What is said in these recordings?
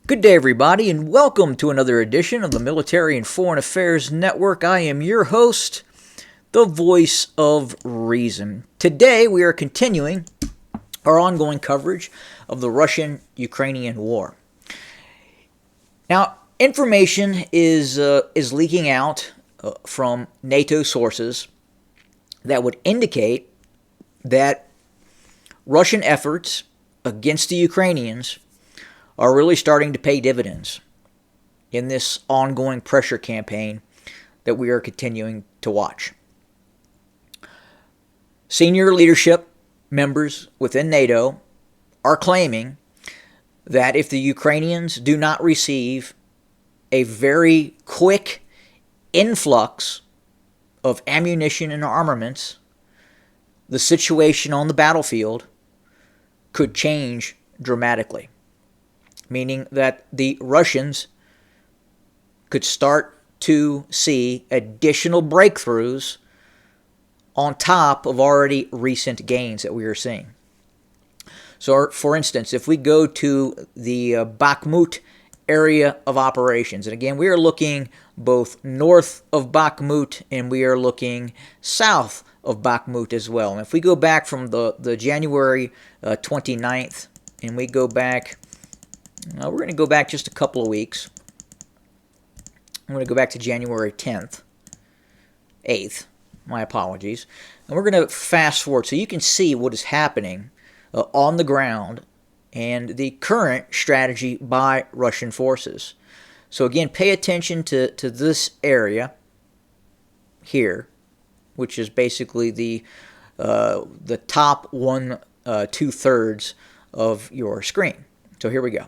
Good day, everybody, and welcome to another edition of the Military and Foreign Affairs Network. I am your host, the voice of reason. Today, we are continuing our ongoing coverage of the Russian-Ukrainian war. Now, information is leaking out from NATO sources that would indicate that Russian efforts against the Ukrainians are really starting to pay dividends in this ongoing pressure campaign that we are continuing to watch. Senior leadership members within NATO are claiming that if the Ukrainians do not receive a very quick influx of ammunition and armaments, the situation on the battlefield could change dramatically, meaning that the Russians could start to see additional breakthroughs on top of already recent gains that we are seeing. So, for instance, if we go to the Bakhmut area of operations, and again, we are looking both north of Bakhmut and we are looking south of Bakhmut as well. And if we go back from the January 29th and we go back, we're going to go back just a couple of weeks. I'm going to go back to January 10th, 8th, my apologies. And we're going to fast forward so you can see what is happening on the ground and the current strategy by Russian forces. So again, pay attention to this area here, which is basically the top 2/3 of your screen. So here we go.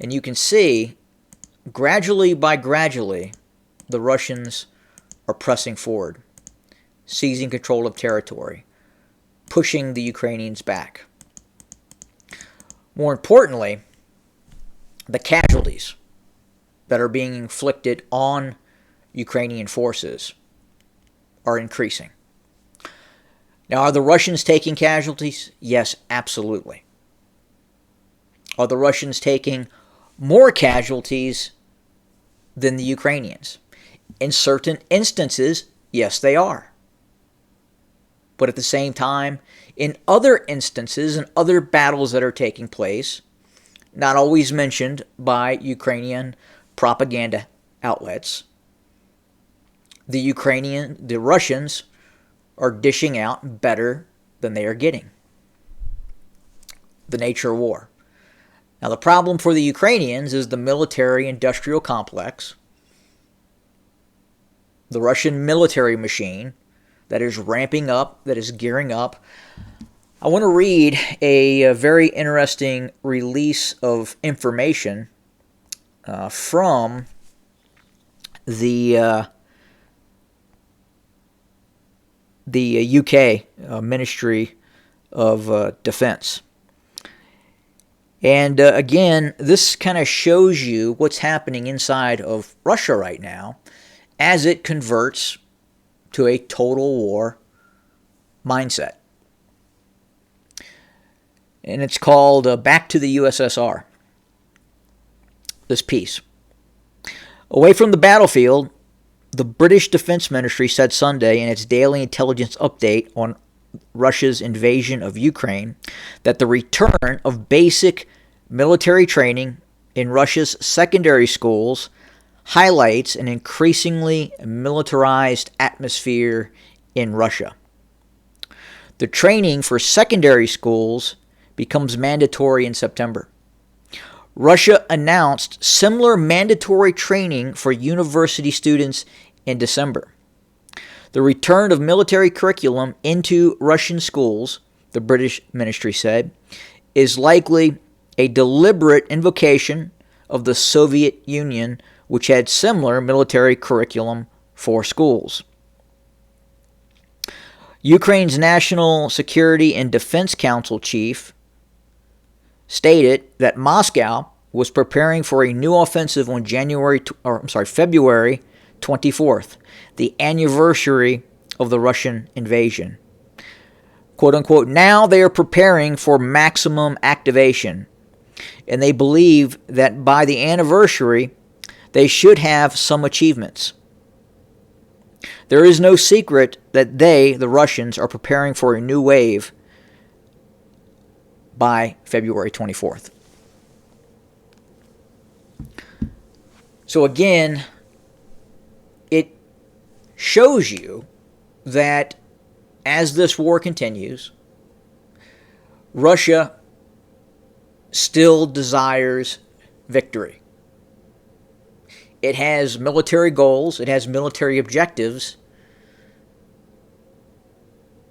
And you can see, gradually, the Russians are pressing forward, seizing control of territory, pushing the Ukrainians back. More importantly, the casualties that are being inflicted on Ukrainian forces are increasing. Now, are the Russians taking casualties? Yes, absolutely. Are the Russians taking more casualties than the Ukrainians? In certain instances, yes, they are. But at the same time, in other instances and other battles that are taking place, not always mentioned by Ukrainian propaganda outlets, the Russians are dishing out better than they are getting. The nature of war. Now, the problem for the Ukrainians is the military-industrial complex, the Russian military machine that is ramping up, that is gearing up. I want to read a very interesting release of information from the UK Ministry of Defense. And again, this kind of shows you what's happening inside of Russia right now as it converts to a total war mindset. And it's called Back to the USSR, this piece. Away from the battlefield, the British Defense Ministry said Sunday in its daily intelligence update on Russia's invasion of Ukraine that the return of basic military training in Russia's secondary schools highlights an increasingly militarized atmosphere in Russia. The training for secondary schools becomes mandatory in September. Russia announced similar mandatory training for university students in December. The return of military curriculum into Russian schools, the British ministry said, is likely a deliberate invocation of the Soviet Union, which had similar military curriculum for schools. Ukraine's National Security and Defense Council chief stated that Moscow was preparing for a new offensive on February 24th, the anniversary of the Russian invasion. quote unquote, now they are preparing for maximum activation. And they believe that by the anniversary, they should have some achievements. There is no secret that they, the Russians, are preparing for a new wave by February 24th. So again, it shows you that as this war continues, Russia still desires victory. It has military goals, it has military objectives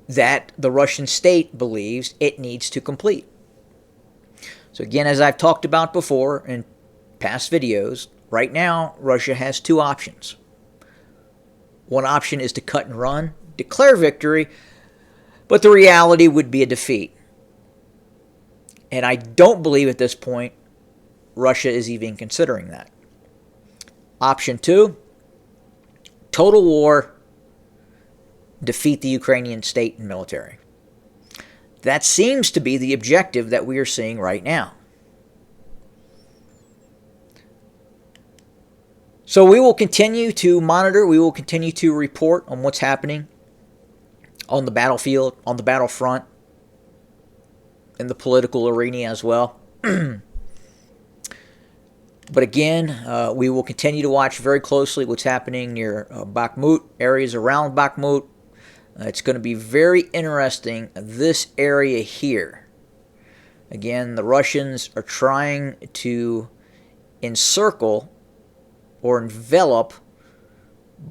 that the Russian state believes it needs to complete. So again, as I've talked about before in past videos, right now Russia has two options. One option is to cut and run, declare victory, but the reality would be a defeat. And I don't believe at this point Russia is even considering that. Option two, total war, defeat the Ukrainian state and military. That seems to be the objective that we are seeing right now. So we will continue to monitor, we will continue to report on what's happening on the battlefield, on the battlefront, in the political arena as well. But again, we will continue to watch very closely what's happening near Bakhmut, areas around Bakhmut. It's going to be very interesting, this area here. Again, the Russians are trying to encircle or envelop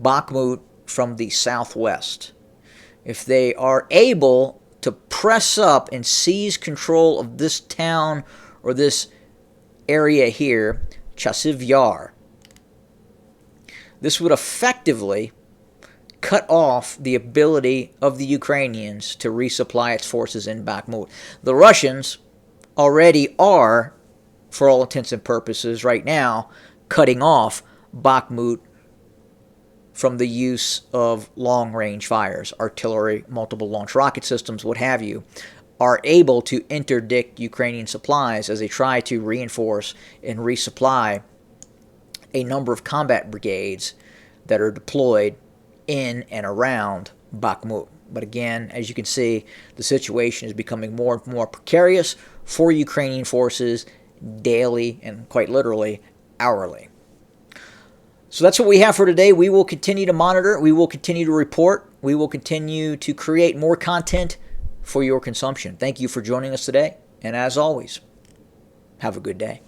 Bakhmut from the southwest. If they are able to press up and seize control of this town or this area here, Chasiv Yar, this would effectively cut off the ability of the Ukrainians to resupply its forces in Bakhmut. The Russians already are, for all intents and purposes right now, cutting off Bakhmut from the use of long-range fires, artillery, multiple launch rocket systems, what have you, are able to interdict Ukrainian supplies as they try to reinforce and resupply a number of combat brigades that are deployed in and around Bakhmut. But again, as you can see, the situation is becoming more and more precarious for Ukrainian forces daily and quite literally hourly. So that's what we have for today. We will continue to monitor. We will continue to report. We will continue to create more content for your consumption. Thank you for joining us today. And as always, have a good day.